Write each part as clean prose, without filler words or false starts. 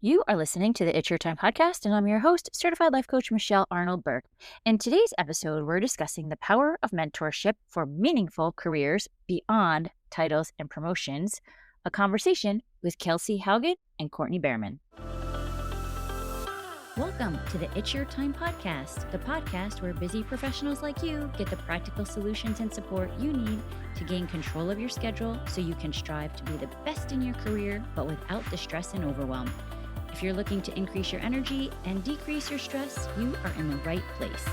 You are listening to the It's Your Time podcast, and I'm your host, Certified Life Coach Michelle Arnold Burke. In today's episode, we're discussing the power of mentorship for meaningful careers beyond titles and promotions, a conversation with Kelsey, Hougen and Courtney Behrmann. Welcome to the It's Your Time podcast, the podcast where busy professionals like you get the practical solutions and support you need to gain control of your schedule so you can strive to be the best in your career, but without the stress and overwhelm. If you're looking to increase your energy and decrease your stress, you are in the right place.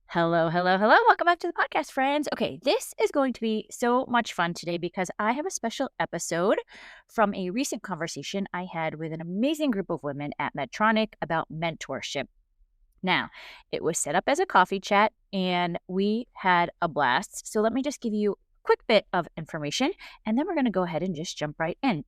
Hello. Welcome back to the podcast, friends. Okay, this is going to be so much fun today because I have a special episode from a recent conversation I had with an amazing group of women at Medtronic about mentorship. Now, it was set up as a coffee chat and we had a blast. So let me just give you a quick bit of information and then we're going to go ahead and just jump right in.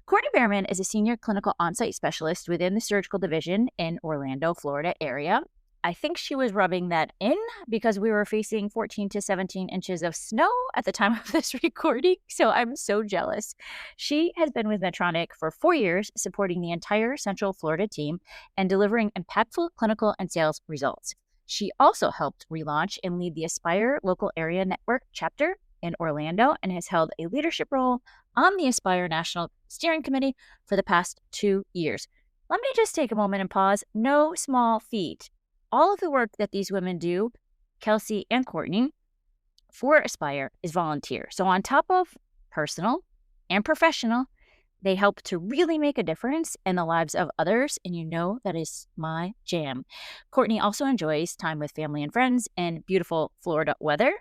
Courtney Behrmann is a senior clinical on-site specialist within the surgical division in Orlando, Florida area. I think she was rubbing that in because we were facing 14 to 17 inches of snow at the time of this recording, so I'm so jealous. She has been with Medtronic for 4 years, supporting the entire Central Florida team and delivering impactful clinical and sales results. She also helped relaunch and lead the Aspire local area network chapter in Orlando and has held a leadership role on the Aspire National Steering Committee for the past 2 years. Let me just take a moment and pause. No small feat. All of the work that these women do, Kelsey and Courtney, for Aspire is volunteer. So on top of personal and professional, they help to really make a difference in the lives of others. And you know that is my jam. Courtney also enjoys time with family and friends in beautiful Florida weather.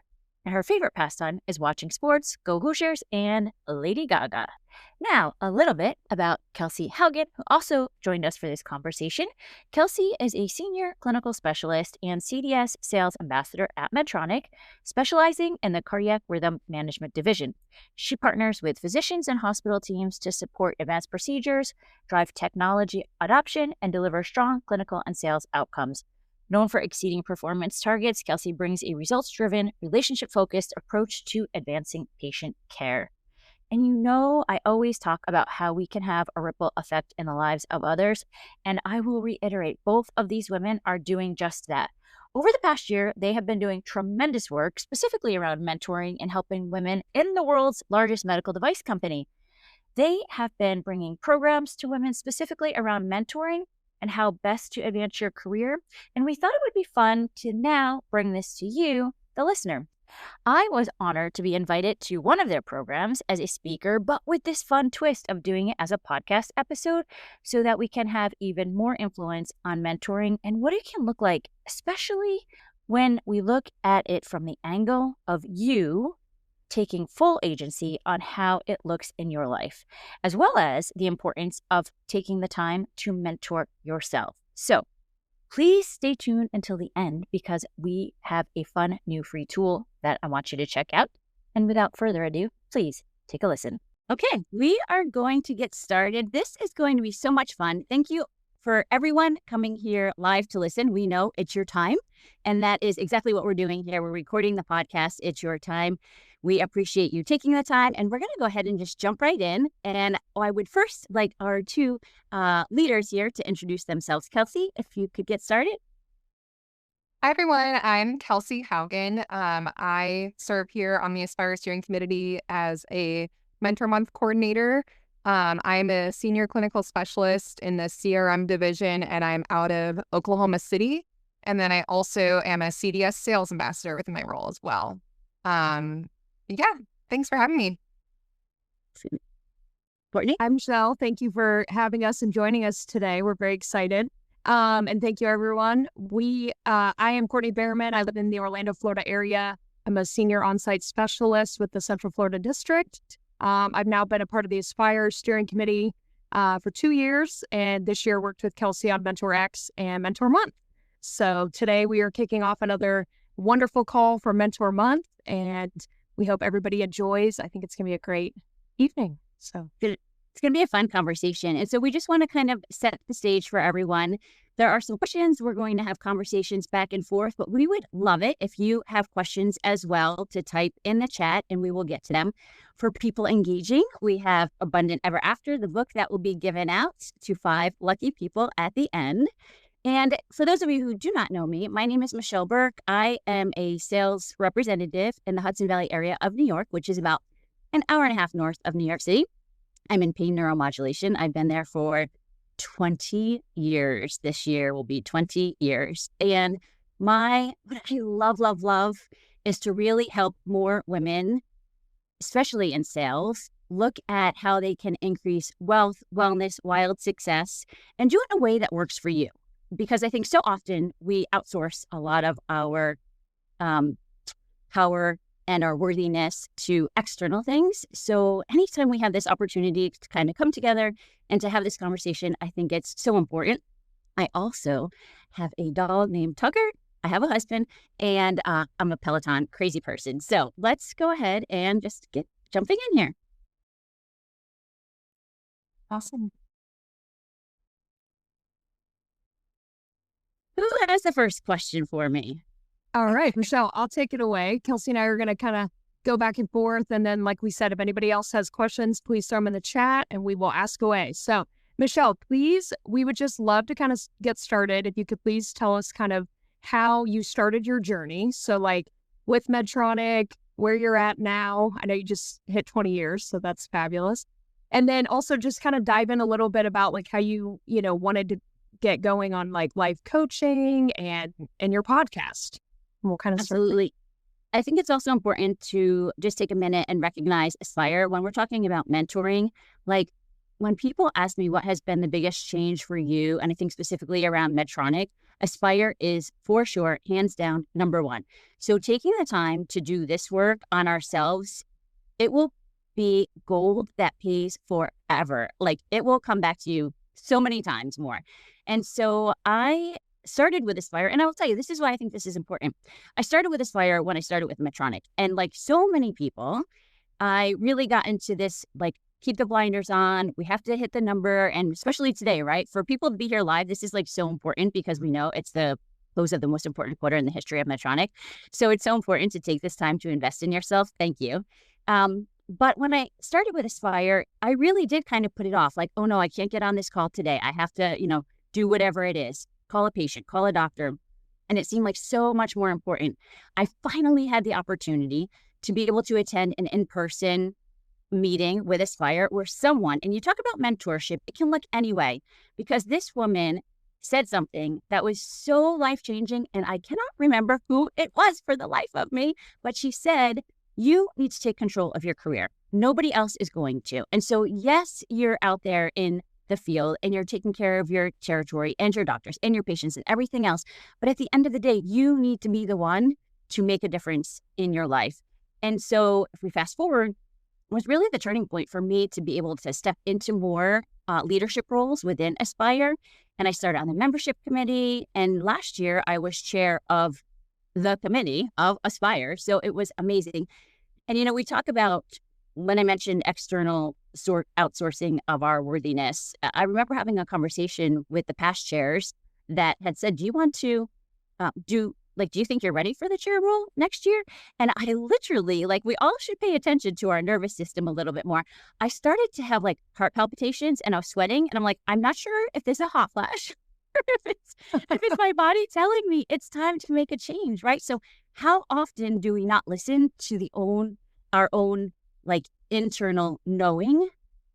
And her favorite pastime is watching sports, go Hoosiers, and Lady Gaga. Now, a little bit about Kelsey Hougen, who also joined us for this conversation. Kelsey is a senior clinical specialist and CDS sales ambassador at Medtronic, specializing in the cardiac rhythm management division. She partners with physicians and hospital teams to support advanced procedures, drive technology adoption, and deliver strong clinical and sales outcomes. Known for exceeding performance targets, Kelsey brings a results-driven, relationship-focused approach to advancing patient care. And you know, I always talk about how we can have a ripple effect in the lives of others, and I will reiterate, both of these women are doing just that. Over the past year, they have been doing tremendous work, specifically around mentoring and helping women in the world's largest medical device company. They have been bringing programs to women specifically around mentoring and how best to advance your career. And we thought it would be fun to now bring this to you, the listener. I was honored to be invited to one of their programs as a speaker, but with this fun twist of doing it as a podcast episode so that we can have even more influence on mentoring and what it can look like, especially when we look at it from the angle of you taking full agency on how it looks in your life, as well as the importance of taking the time to mentor yourself. So please stay tuned until the end because we have a fun new free tool that I want you to check out. And without further ado, please take a listen. Okay, we are going to get started. This is going to be so much fun. Thank you for everyone coming here live to listen. We know it's your time, and that is exactly what we're doing here. We're recording the podcast. It's your time. We appreciate you taking the time, and we're going to go ahead and just jump right in. And I would first like our two leaders here to introduce themselves. Kelsey, if you could get started. Hi, everyone. I'm Kelsey Hougen. I serve here on the Aspire Steering Committee as a Mentor Month coordinator. I'm a senior clinical specialist in the CRM division, and I'm out of Oklahoma City. And then I also am a CDS sales ambassador within my role as well. Yeah, thanks for having me. Courtney? I'm Michelle. Thank you for having us and joining us today. We're very excited. And thank you, everyone. I am Courtney Behrmann. I live in the Orlando, Florida area. I'm a senior on-site specialist with the Central Florida District. I've now been a part of the Aspire Steering Committee for 2 years, and this year worked with Kelsey on Mentor X and Mentor Month. So today we are kicking off another wonderful call for Mentor Month, and we hope everybody enjoys. I think it's going to be a great evening. So it's going to be a fun conversation. And so we just want to kind of set the stage for everyone. there are some questions. We're going to have conversations back and forth, but we would love it if you have questions as well to type in the chat and we will get to them. For people engaging, we have Abundant Ever After, the book that will be given out to 5 lucky people at the end. And for those of you who do not know me, my name is Michelle Burke. I am a sales representative in the Hudson Valley area of New York, which is about an hour and a half north of New York City. I'm in pain neuromodulation. I've been there for 20 years. This year will be 20 years. And what I love is to really help more women, especially in sales, look at how they can increase wealth, wellness, wild success, and do it in a way that works for you. Because I think so often we outsource a lot of our power and our worthiness to external things. So anytime we have this opportunity to kind of come together and to have this conversation, I think it's so important. I also have a dog named Tucker. I have a husband, and I'm a Peloton crazy person. So let's go ahead and just get jumping in here. Awesome. Who has the first question for me? All right, Michelle, I'll take it away. Kelsey and I are going to kind of go back and forth. And then, like we said, if anybody else has questions, please throw them in the chat and we will ask away. So, Michelle, please, we would just love to kind of get started. If you could please tell us kind of how you started your journey. So, like with Medtronic, where you're at now. I know you just hit 20 years, so that's fabulous. And then also just kind of dive in a little bit about like how you wanted to get going on like life coaching and your podcast. We'll kind of Absolutely. I think it's also important to just take a minute and recognize Aspire when we're talking about mentoring. Like when people ask me what has been the biggest change for you, and I think specifically around Medtronic, Aspire is for sure, hands down, number one. So taking the time to do this work on ourselves, it will be gold that pays forever. Like it will come back to you so many times more. And so I started with Aspire, and I will tell you, this is why I think this is important. I started with Aspire when I started with Medtronic. And like so many people, I really got into this, like, keep the blinders on. We have to hit the number. And especially today, right? For people to be here live, this is like so important because we know it's the close of the most important quarter in the history of Medtronic. So it's so important to take this time to invest in yourself. Thank you. But when I started with Aspire, I really did kind of put it off. Like, oh no, I can't get on this call today. I have to, do whatever it is. Call a patient, call a doctor. And it seemed like so much more important. I finally had the opportunity to be able to attend an in-person meeting with Aspire where someone, and you talk about mentorship, it can look any way, because this woman said something that was so life-changing, and I cannot remember who it was for the life of me, but she said, you need to take control of your career. Nobody else is going to. And so, yes, you're out there in the field and you're taking care of your territory and your doctors and your patients and everything else. But at the end of the day, you need to be the one to make a difference in your life. And so if we fast forward, it was really the turning point for me to be able to step into more leadership roles within Aspire. And I started on the membership committee. And last year I was chair of the committee of Aspire. So it was amazing. And, we talk about, when I mentioned external outsourcing of our worthiness, I remember having a conversation with the past chairs that had said, do you want to do you think you're ready for the chair role next year? And I literally, we all should pay attention to our nervous system a little bit more. I started to have heart palpitations and I was sweating. And I'm like, I'm not sure if there's a hot flash or if it's my body telling me it's time to make a change, right? So how often do we not listen to our own internal knowing,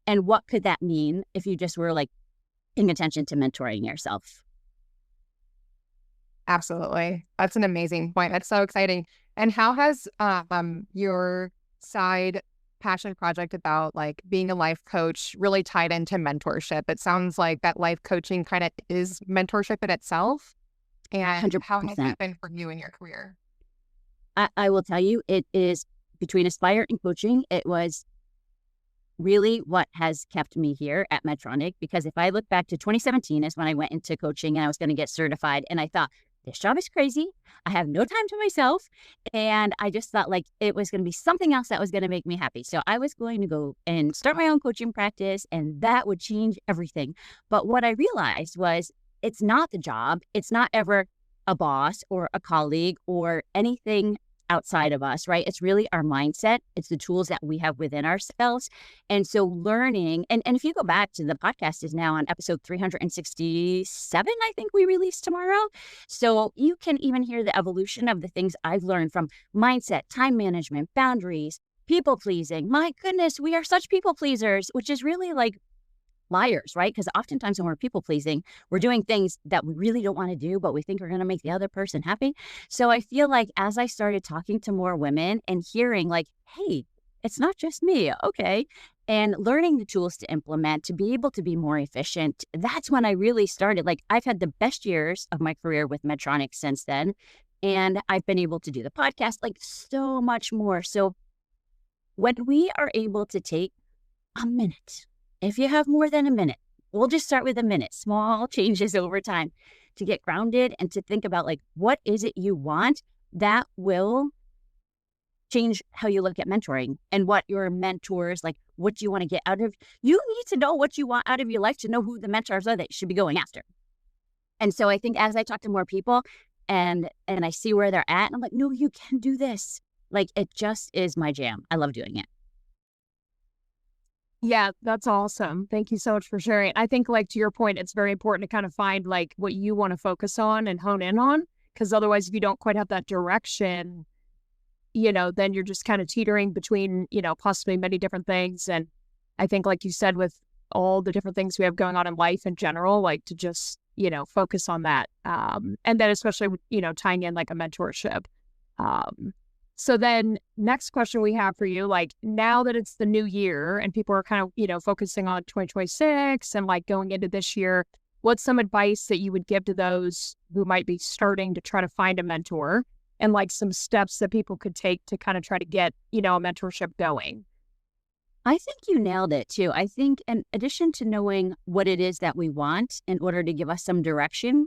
and what could that mean if you just were paying attention to mentoring yourself? Absolutely. That's an amazing point. That's so exciting. And how has your side passion project about being a life coach really tied into mentorship? It sounds like that life coaching kind of is mentorship in itself. And 100%. How has that been for you in your career? I will tell you, it is between Aspire and coaching, it was really what has kept me here at Medtronic. Because if I look back to 2017 is when I went into coaching and I was going to get certified, and I thought, this job is crazy. I have no time to myself. And I just thought it was going to be something else that was going to make me happy. So I was going to go and start my own coaching practice, and that would change everything. But what I realized was it's not the job. It's not ever a boss or a colleague or anything outside of us, right? It's really our mindset. It's the tools that we have within ourselves. And so learning, and if you go back to the podcast is now on episode 367, I think we release tomorrow. So you can even hear the evolution of the things I've learned from mindset, time management, boundaries, people pleasing. My goodness, we are such people pleasers, which is really like liars, right? Because oftentimes when we're people pleasing, we're doing things that we really don't want to do, but we think we're going to make the other person happy. So I feel like as I started talking to more women and hearing like, hey, it's not just me, okay, and learning the tools to implement to be able to be more efficient, that's when I really started. Like I've had the best years of my career with Medtronic since then. And I've been able to do the podcast, like so much more. So when we are able to take a minute, if you have more than a minute, we'll just start with a minute, small changes over time to get grounded and to think about like, what is it you want that will change how you look at mentoring and what your mentors, like what do you want to get out of, you need to know what you want out of your life to know who the mentors are that you should be going after. And so I think as I talk to more people and I see where they're at, and I'm like, no, you can do this. Like, it just is my jam. I love doing it. Yeah, that's awesome. Thank you so much for sharing. I think, like, to your point, it's very important to kind of find like what you want to focus on and hone in on, because otherwise, if you don't quite have that direction, then you're just kind of teetering between, possibly many different things. And I think, like you said, with all the different things we have going on in life in general, like to just, focus on that. And then especially, tying in like a mentorship. So then next question we have for you, like now that it's the new year and people are kind of, focusing on 2026 and like going into this year, what's some advice that you would give to those who might be starting to try to find a mentor and like some steps that people could take to kind of try to get, a mentorship going? I think you nailed it too. I think in addition to knowing what it is that we want in order to give us some direction,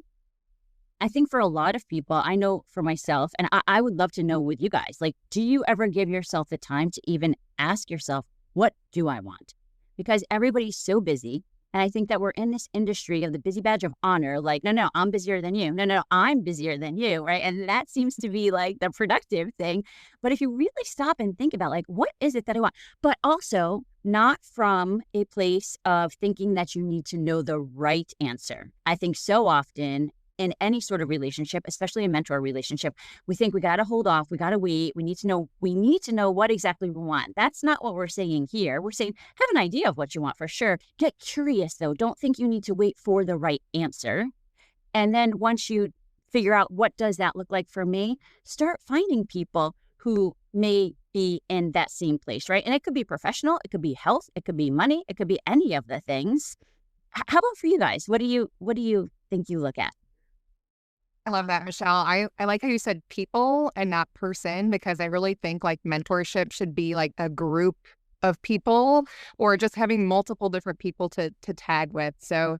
I think for a lot of people, I know for myself, and I would love to know with you guys, like, do you ever give yourself the time to even ask yourself, what do I want? Because everybody's so busy. And I think that we're in this industry of the busy badge of honor, like, no, I'm busier than you. No, I'm busier than you, right? And that seems to be like the productive thing. But if you really stop and think about like, what is it that I want? But also not from a place of thinking that you need to know the right answer. I think so often in any sort of relationship, especially a mentor relationship, we think we got to hold off. We got to wait. We need to know what exactly we want. That's not what we're saying here. We're saying have an idea of what you want for sure. Get curious though. Don't think you need to wait for the right answer. And then once you figure out what does that look like for me, start finding people who may be in that same place, right? And it could be professional. It could be health. It could be money. It could be any of the things. How about for you guys? What do you think you look at? I love that, Michelle. I like how you said people and not person, because I really think like mentorship should be like a group of people or just having multiple different people to tag with. So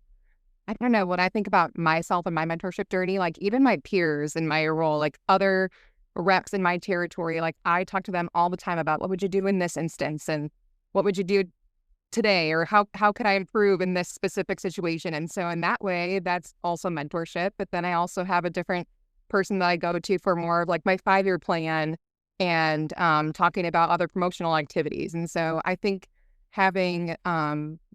I don't know, when I think about myself and my mentorship journey, like even my peers in my role, like other reps in my territory, like I talk to them all the time about what would you do in this instance and what would you do today, or how could I improve in this specific situation? And so in that way, that's also mentorship. But then I also have a different person that I go to for more of like my 5-year plan and talking about other promotional activities. And so I think having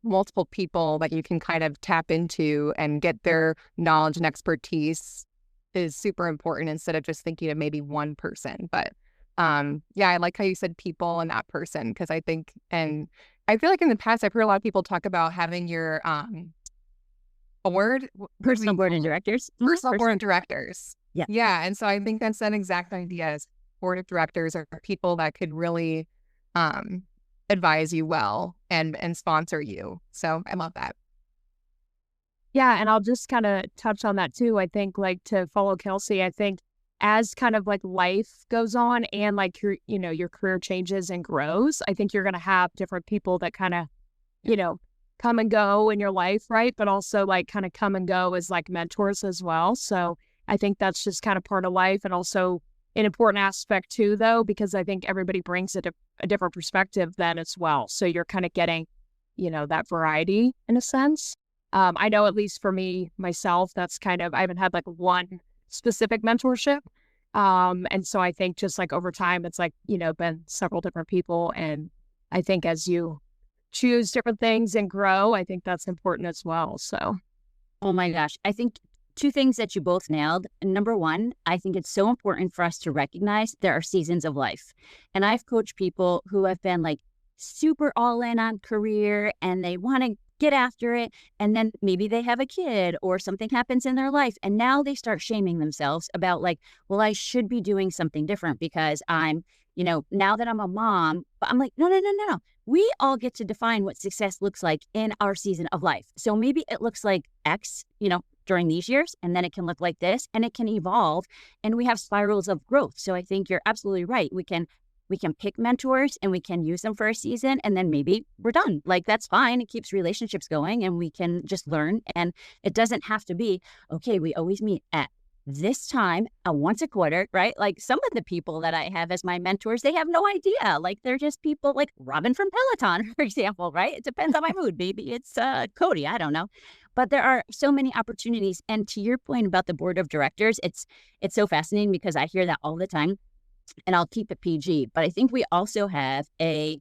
multiple people that you can kind of tap into and get their knowledge and expertise is super important instead of just thinking of maybe one person. But yeah, I like how you said people and not person, because I think, and I feel like in the past, I've heard a lot of people talk about having your Personal board of directors. Personal board of directors. Yeah. Yeah. And so I think that's that exact idea, is board of directors are people that could really advise you well and sponsor you. So I love that. Yeah. And I'll just kind of touch on that too. I think like to follow Kelsey, I think as kind of like life goes on and like your career changes and grows, I think you're going to have different people that kind of, come and go in your life, right? But also like kind of come and go as like mentors as well. So I think that's just kind of part of life, and also an important aspect too, though, because I think everybody brings a different perspective then as well. So you're kind of getting, that variety in a sense. I know at least for me, myself, that's kind of, I haven't had like one specific mentorship. And so I think just like over time, it's like, been several different people. And I think as you choose different things and grow, I think that's important as well. So, Oh my gosh. I think two things that you both nailed. Number one, I think it's so important for us to recognize there are seasons of life. And I've coached people who have been like super all in on career and they want to get after it. And then maybe they have a kid or something happens in their life. And now they start shaming themselves about like, well, I should be doing something different because I'm, now that I'm a mom. But I'm like, no, no, no, no, no. We all get to define what success looks like in our season of life. So maybe it looks like X, during these years, and then it can look like this, and it can evolve, and we have spirals of growth. So I think you're absolutely right. We can pick mentors and we can use them for a season, and then maybe we're done. Like, that's fine. It keeps relationships going, and we can just learn. And it doesn't have to be, okay, we always meet at this time, once a quarter, right? Like some of the people that I have as my mentors, they have no idea. Like they're just people like Robin from Peloton, for example, right? It depends on my mood. Maybe it's Cody, I don't know. But there are so many opportunities. And to your point about the board of directors, it's so fascinating because I hear that all the time, and I'll keep it PG. But I think we also have a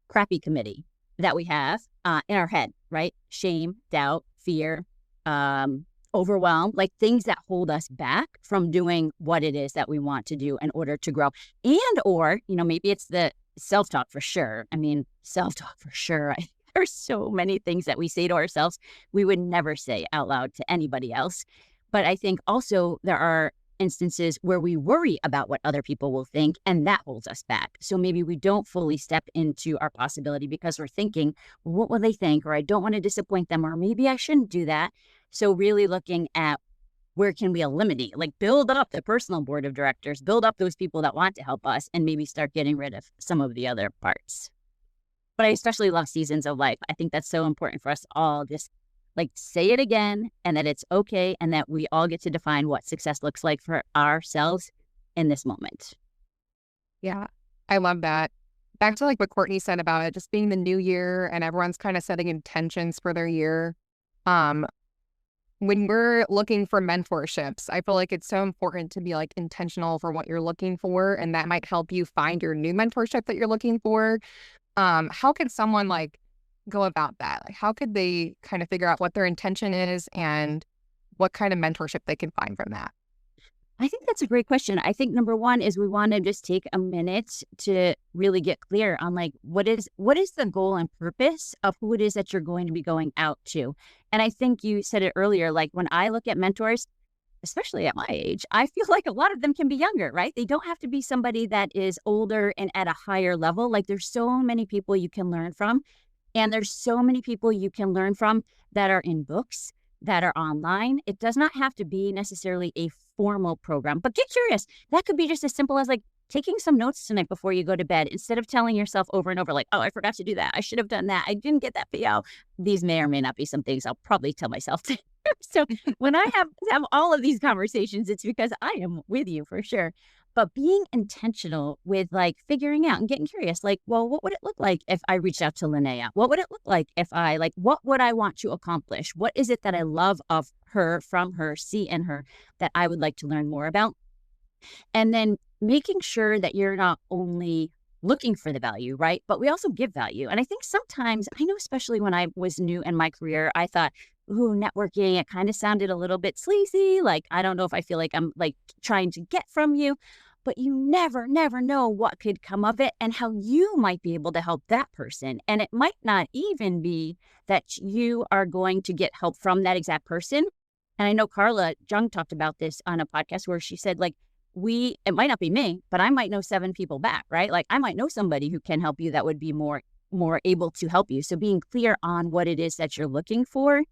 crappy committee that we have in our head, right? Shame, doubt, fear, overwhelm, like things that hold us back from doing what it is that we want to do in order to grow. And or, maybe it's the self-talk for sure. I mean, self-talk for sure. There's so many things that we say to ourselves we would never say out loud to anybody else. But I think also there are instances where we worry about what other people will think, and that holds us back. So maybe we don't fully step into our possibility because we're thinking, well, what will they think? Or I don't want to disappoint them, or maybe I shouldn't do that. So really looking at where can we eliminate, like build up the personal board of directors, build up those people that want to help us, and maybe start getting rid of some of the other parts. But I especially love seasons of life. I think that's so important for us all. Just like say it again, and that it's okay, and that we all get to define what success looks like for ourselves in this moment. Yeah, I love that. Back to like what Courtney said about it just being the new year and everyone's kind of setting intentions for their year. When we're looking for mentorships, I feel like it's so important to be like intentional for what you're looking for, and that might help you find your new mentorship that you're looking for. How could someone like go about that? Like, how could they kind of figure out what their intention is and what kind of mentorship they can find from that? I think that's a great question. I think number one is we want to just take a minute to really get clear on like, what is the goal and purpose of who it is that you're going to be going out to? And I think you said it earlier, like when I look at mentors, especially at my age, I feel like a lot of them can be younger, right? They don't have to be somebody that is older and at a higher level. Like there's so many people you can learn from. And there's so many people you can learn from that are in books, that are online. It does not have to be necessarily a formal program, but get curious. That could be just as simple as like taking some notes tonight before you go to bed, instead of telling yourself over and over, like, oh, I forgot to do that. I should have done that. I didn't get that payout. These may or may not be some things I'll probably tell myself to. So when I have all of these conversations, it's because I am with you for sure. But being intentional with like figuring out and getting curious, like, well, what would it look like if I reached out to Linnea? What would it look like if I like, what would I want to accomplish? What is it that I love of her, from her, see in her, that I would like to learn more about? And then making sure that you're not only looking for the value, right? But we also give value. And I think sometimes, I know, especially when I was new in my career, I thought, ooh, networking, it kind of sounded a little bit sleazy. Like, I don't know if I feel like I'm like trying to get from you, but you never know what could come of it and how you might be able to help that person. And it might not even be that you are going to get help from that exact person. And I know Carla Jung talked about this on a podcast where she said, like, it might not be me, but I might know 7 people back, right? Like I might know somebody who can help you that would be more able to help you. So being clear on what it is that you're looking for.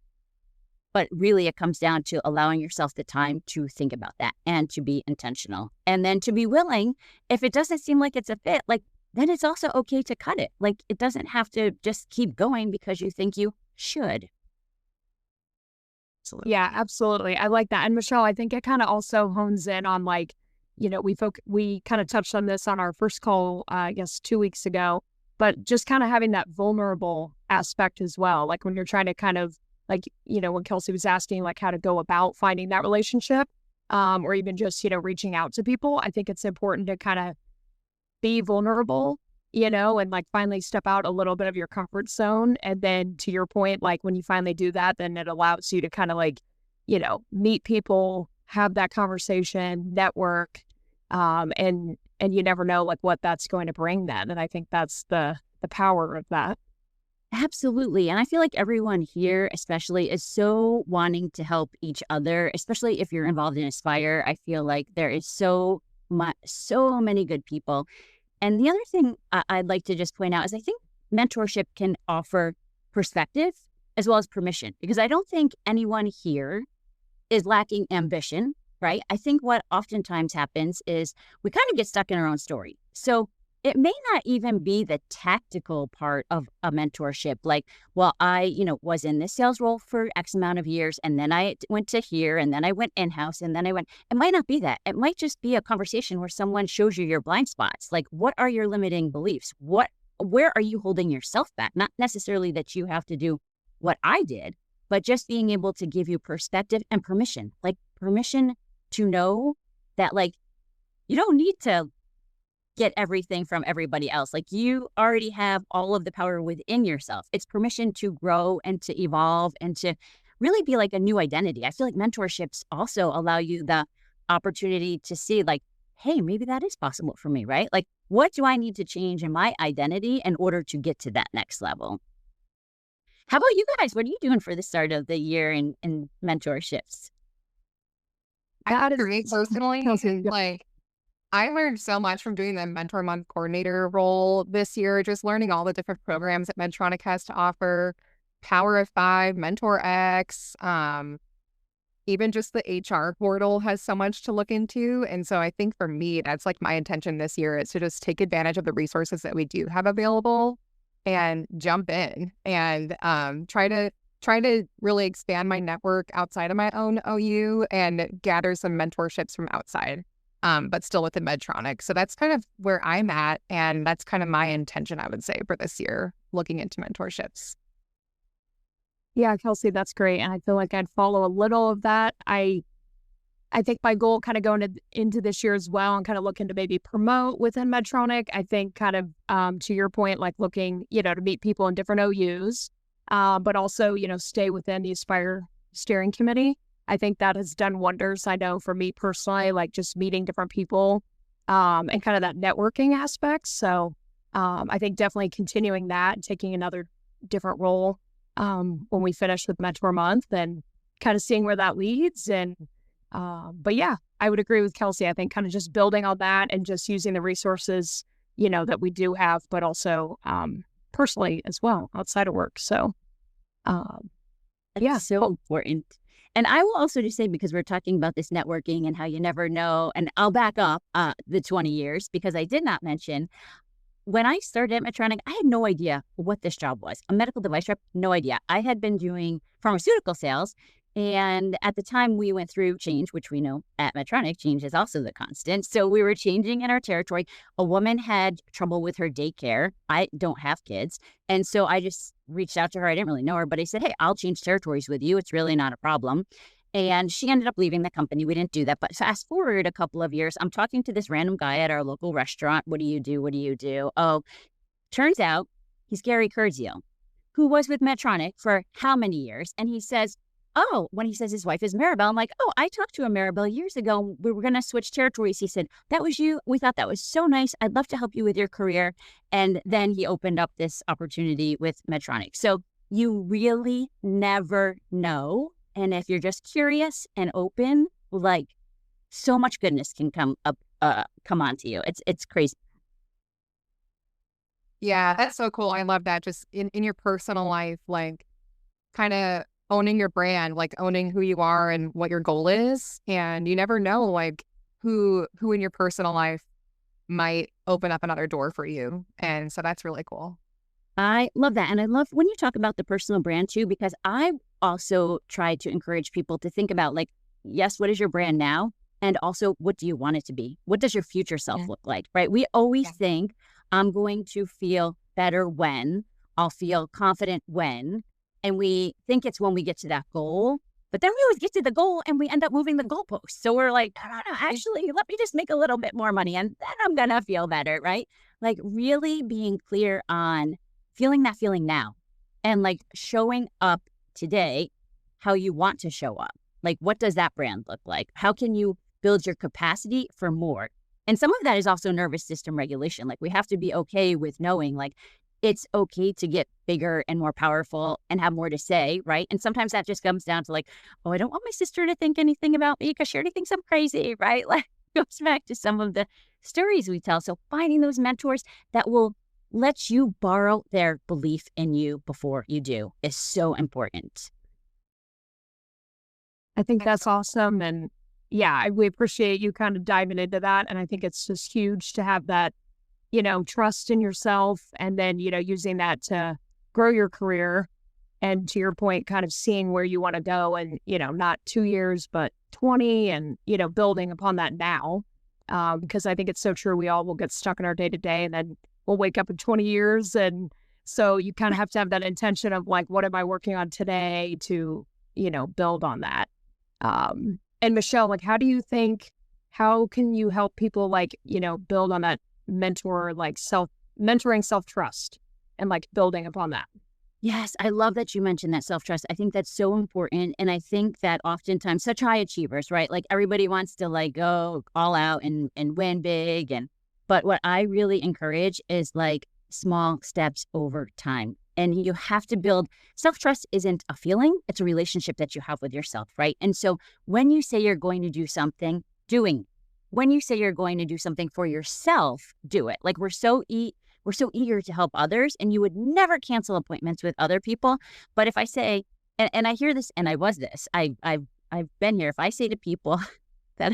But really, it comes down to allowing yourself the time to think about that and to be intentional. And then to be willing, if it doesn't seem like it's a fit, like then it's also okay to cut it. Like it doesn't have to just keep going because you think you should. Absolutely. Yeah, absolutely. I like that. And Michelle, I think it kind of also hones in on like, we kind of touched on this on our first call, I guess 2 weeks ago, but just kind of having that vulnerable aspect as well. Like when you're trying to kind of like, when Kelsey was asking like how to go about finding that relationship, or even just, reaching out to people, I think it's important to kind of be vulnerable, and like finally step out a little bit of your comfort zone. And then to your point, like when you finally do that, then it allows you to kind of like, meet people, have that conversation, network, and you never know like what that's going to bring then. And I think that's the power of that. Absolutely. And I feel like everyone here, especially, is so wanting to help each other, especially if you're involved in Aspire. I feel like there is so many good people. And the other thing I'd like to just point out is I think mentorship can offer perspective as well as permission, because I don't think anyone here is lacking ambition, right? I think what oftentimes happens is we kind of get stuck in our own story. So it may not even be the tactical part of a mentorship. Like, well, I, was in this sales role for X amount of years, and then I went to here, and then I went in-house, and then it might not be that. It might just be a conversation where someone shows you your blind spots. Like, what are your limiting beliefs? Where are you holding yourself back? Not necessarily that you have to do what I did, but just being able to give you perspective and permission, like permission to know that, like, you don't need to get everything from everybody else. Like, you already have all of the power within yourself. It's permission to grow and to evolve and to really be like a new identity. I feel like mentorships also allow you the opportunity to see like, hey, maybe that is possible for me, right? Like, what do I need to change in my identity in order to get to that next level? How about you guys? What are you doing for the start of the year in mentorships? For me personally, like I learned so much from doing the Mentor Month coordinator role this year, just learning all the different programs that Medtronic has to offer, Power of Five, Mentor X, even just the HR portal has so much to look into. And so I think for me, that's like my intention this year is to just take advantage of the resources that we do have available and jump in and try to really expand my network outside of my own OU and gather some mentorships from outside, but still within Medtronic. So that's kind of where I'm at. And that's kind of my intention, I would say, for this year, looking into mentorships. Yeah, Kelsey, that's great. And I feel like I'd follow a little of that. I think my goal kind of going into this year as well and kind of looking to maybe promote within Medtronic. I think kind of to your point, like looking, to meet people in different OUs, but also, stay within the Aspire steering committee. I think that has done wonders. I know for me personally, like just meeting different people and kind of that networking aspect. So I think definitely continuing that and taking another different role when we finish with Mentor Month and kind of seeing where that leads. And but yeah, I would agree with Kelsey. I think kind of just building on that and just using the resources, that we do have, but also personally as well outside of work. So yeah, so important. And I will also just say, because we're talking about this networking and how you never know, and I'll back up the 20 years because I did not mention when I started at Medtronic, I had no idea what this job was. A medical device rep, no idea. I had been doing pharmaceutical sales. And at the time we went through change, which we know at Medtronic, change is also the constant. So we were changing in our territory. A woman had trouble with her daycare. I don't have kids. And so I just reached out to her. I didn't really know her, but I said, hey, I'll change territories with you. It's really not a problem. And she ended up leaving the company. We didn't do that. But fast forward a couple of years, I'm talking to this random guy at our local restaurant. What do you do? What do you do? Oh, turns out he's Gary Kurzio, who was with Medtronic for how many years? And he says, oh, when he says his wife is Maribel, I'm like, oh, I talked to a Maribel years ago. We were going to switch territories. He said, that was you. We thought that was so nice. I'd love to help you with your career. And then he opened up this opportunity with Medtronic. So you really never know. And if you're just curious and open, like so much goodness can come onto you. It's crazy. Yeah, that's so cool. I love that. Just in your personal life, like kind of owning your brand, like owning who you are and what your goal is. And you never know like who in your personal life might open up another door for you. And so that's really cool. I love that. And I love when you talk about the personal brand too, because I also try to encourage people to think about like, yes, what is your brand now? And also, what do you want it to be? What does your future self look like, right? We always think I'm going to feel better when, I'll feel confident when, And we think it's when we get to that goal, but then we always get to the goal and we end up moving the goalpost. So we're like, no, actually, let me just make a little bit more money and then I'm going to feel better, right? Like really being clear on feeling that feeling now and like showing up today how you want to show up. Like, what does that brand look like? How can you build your capacity for more? And some of that is also nervous system regulation. Like, we have to be okay with knowing, like, it's okay to get bigger and more powerful and have more to say, right? And sometimes that just comes down to like, oh, I don't want my sister to think anything about me because she already thinks I'm crazy, right? Like, goes back to some of the stories we tell. So finding those mentors that will let you borrow their belief in you before you do is so important. I think that's awesome. And yeah, we appreciate you kind of diving into that. And I think it's just huge to have that, trust in yourself and then, using that to grow your career. And to your point, kind of seeing where you want to go and, not 2 years, but 20 and, building upon that now. Because I think it's so true. We all will get stuck in our day to day and then we'll wake up in 20 years. And so you kind of have to have that intention of like, what am I working on today to, build on that. And Michelle, like, how can you help people like, build on that mentoring self-trust and like building upon that? Yes, I love that you mentioned that self-trust. I think that's so important. And I think that oftentimes such high achievers, right? Like everybody wants to like go all out and win big. But what I really encourage is like small steps over time. And you have to build self-trust isn't a feeling, it's a relationship that you have with yourself, right? And so when you say you're going to do something, doing. When you say you're going to do something for yourself, do it. Like we're so eager to help others and you would never cancel appointments with other people. But if I say, and I hear this and I I've been here. If I say to people that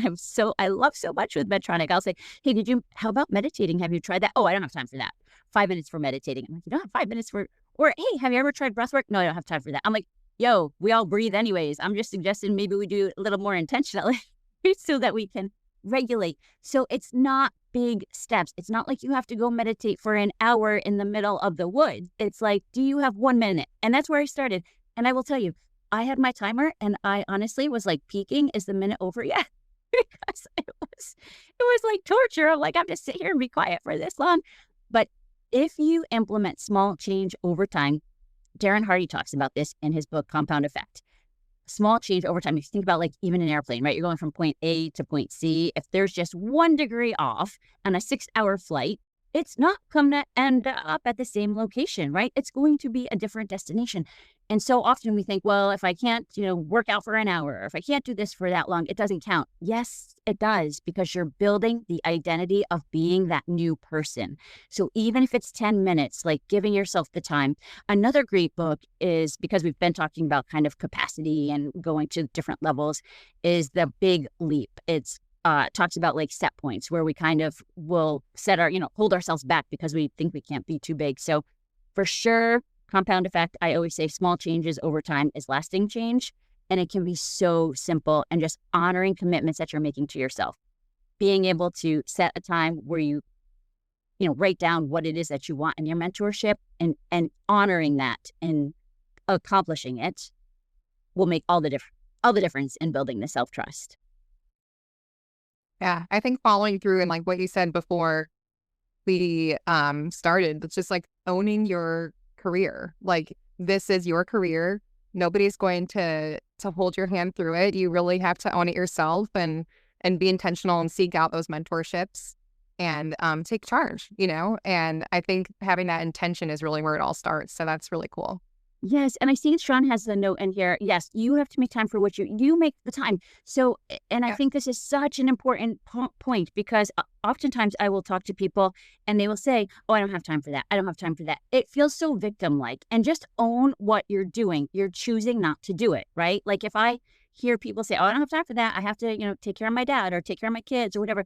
I love so much with Medtronic, I'll say, hey, how about meditating? Have you tried that? Oh, I don't have time for that. 5 minutes for meditating. I'm like, you don't have 5 minutes or hey, have you ever tried breath work? No, I don't have time for that. I'm like, yo, we all breathe anyways. I'm just suggesting maybe we do a little more intentionally so that we can regulate. So it's not big steps. It's not like you have to go meditate for an hour in the middle of the woods. It's like, do you have 1 minute? And that's where I started. And I will tell you, I had my timer and I honestly was like peeking, is the minute over yet? Because it was like torture. I'm like, I'm just sit here and be quiet for this long. But if you implement small change over time, Darren Hardy talks about this in his book, Compound Effect. Small change over time. If you think about like even an airplane, right? You're going from point A to point C. If there's just 1 degree off on a 6-hour flight, it's not going to end up at the same location, right? It's going to be a different destination. And so often we think, well, if I can't, work out for an hour, or if I can't do this for that long, it doesn't count. Yes, it does, because you're building the identity of being that new person. So even if it's 10 minutes, like giving yourself the time. Another great book is, because we've been talking about kind of capacity and going to different levels, is The Big Leap. It's talks about like set points where we kind of will set hold ourselves back because we think we can't be too big. So for sure, compound effect, I always say small changes over time is lasting change. And it can be so simple and just honoring commitments that you're making to yourself. Being able to set a time where you write down what it is that you want in your mentorship and honoring that and accomplishing it will make all the difference in building the self-trust. Yeah, I think following through and like what you said before we started, it's just like owning your career. Like this is your career. Nobody's going to hold your hand through it. You really have to own it yourself and be intentional and seek out those mentorships and take charge, And I think having that intention is really where it all starts. So that's really cool. Yes. And I see Sean has a note in here. Yes, you have to make time for what you make the time. So, and I think this is such an important point, because oftentimes I will talk to people and they will say, oh, I don't have time for that. I don't have time for that. It feels so victim-like. And just own what you're doing. You're choosing not to do it, right? Like if I hear people say, oh, I don't have time for that. I have to, take care of my dad or take care of my kids or whatever.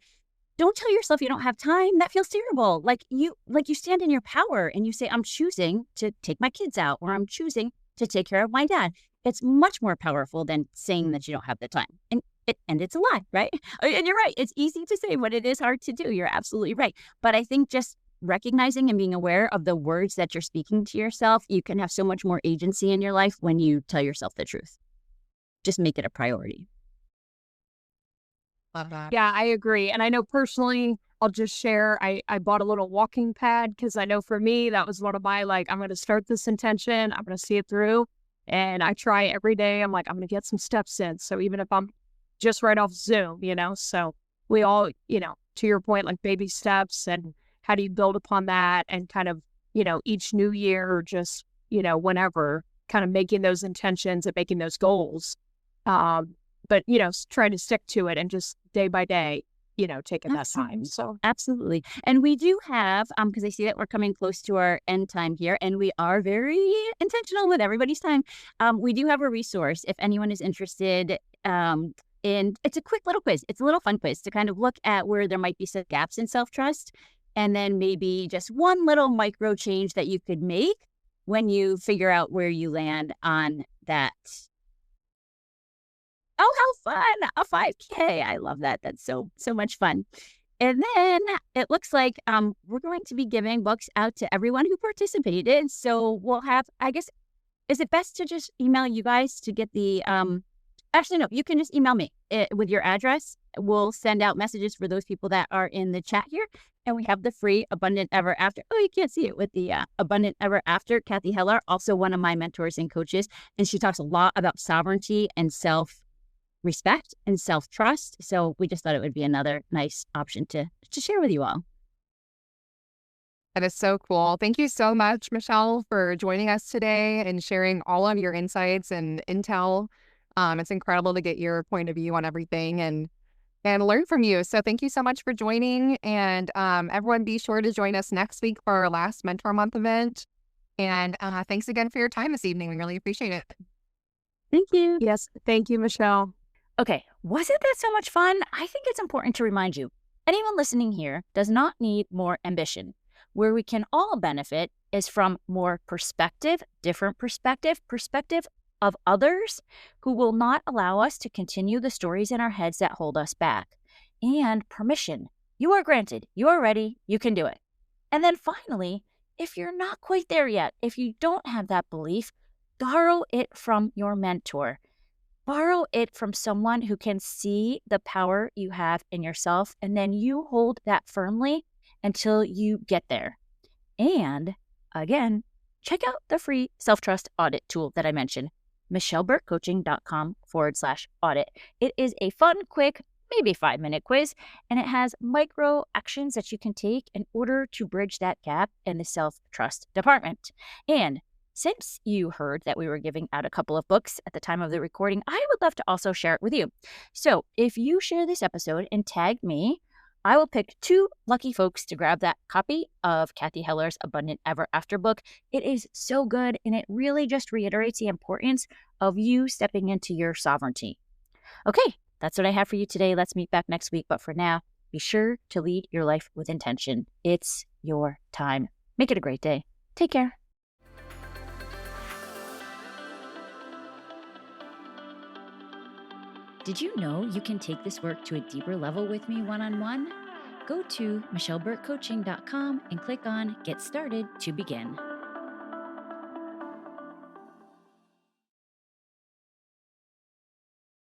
Don't tell yourself you don't have time. That feels terrible. Like you stand in your power and you say, I'm choosing to take my kids out, or I'm choosing to take care of my dad. It's much more powerful than saying that you don't have the time. And it's a lie, right? And you're right. It's easy to say, but it is hard to do. You're absolutely right. But I think just recognizing and being aware of the words that you're speaking to yourself, you can have so much more agency in your life when you tell yourself the truth. Just make it a priority. Love that. Yeah, I agree. And I know personally, I'll just share, I bought a little walking pad because I know for me, that was one of my, like, I'm going to start this intention, I'm going to see it through. And I try every day. I'm like, I'm going to get some steps in. So even if I'm just right off Zoom, so we all, to your point, like baby steps, and how do you build upon that, and kind of, each new year, or just, whenever, kind of making those intentions and making those goals. But, trying to stick to it and just day by day, taking that time. So Absolutely. And we do have, because I see that we're coming close to our end time here, and we are very intentional with everybody's time. We do have a resource if anyone is interested. And it's a quick little quiz. It's a little fun quiz to kind of look at where there might be some gaps in self-trust, and then maybe just one little micro change that you could make when you figure out where you land on that. Oh, how fun. A 5K. I love that. That's so much fun. And then it looks like we're going to be giving books out to everyone who participated. So we'll have, I guess, is it best to just email you guys to get the, actually, no, you can just email me with your address. We'll send out messages for those people that are in the chat here. And we have the free Abundant Ever After. Oh, you can't see it with the Abundant Ever After. Kathy Heller, also one of my mentors and coaches. And she talks a lot about sovereignty and self-respect and self-trust. So we just thought it would be another nice option to share with you all. That is so cool. Thank you so much, Michelle, for joining us today and sharing all of your insights and intel. It's incredible to get your point of view on everything and learn from you. So thank you so much for joining. And everyone, be sure to join us next week for our last Mentor Month event. And thanks again for your time this evening. We really appreciate it. Thank you. yes, thank you, Michelle. Okay, wasn't that so much fun? I think it's important to remind you, anyone listening here does not need more ambition. Where we can all benefit is from more perspective, different perspective of others who will not allow us to continue the stories in our heads that hold us back. And permission. You are granted. You are ready. You can do it. And then finally, if you're not quite there yet, if you don't have that belief, borrow it from your mentor. Borrow it from someone who can see the power you have in yourself, and then you hold that firmly until you get there. And again, check out the free self-trust audit tool that I mentioned, michelleburkecoaching.com/audit. It is a fun, quick, maybe 5-minute quiz, and it has micro actions that you can take in order to bridge that gap in the self-trust department. And since you heard that we were giving out a couple of books at the time of the recording, I would love to also share it with you. So if you share this episode and tag me, I will pick 2 lucky folks to grab that copy of Kathy Heller's Abundant Ever After book. It is so good, and it really just reiterates the importance of you stepping into your sovereignty. Okay, that's what I have for you today. Let's meet back next week. But for now, be sure to lead your life with intention. It's your time. Make it a great day. Take care. Did you know you can take this work to a deeper level with me one-on-one? Go to michelleburkecoaching.com and click on Get Started to begin.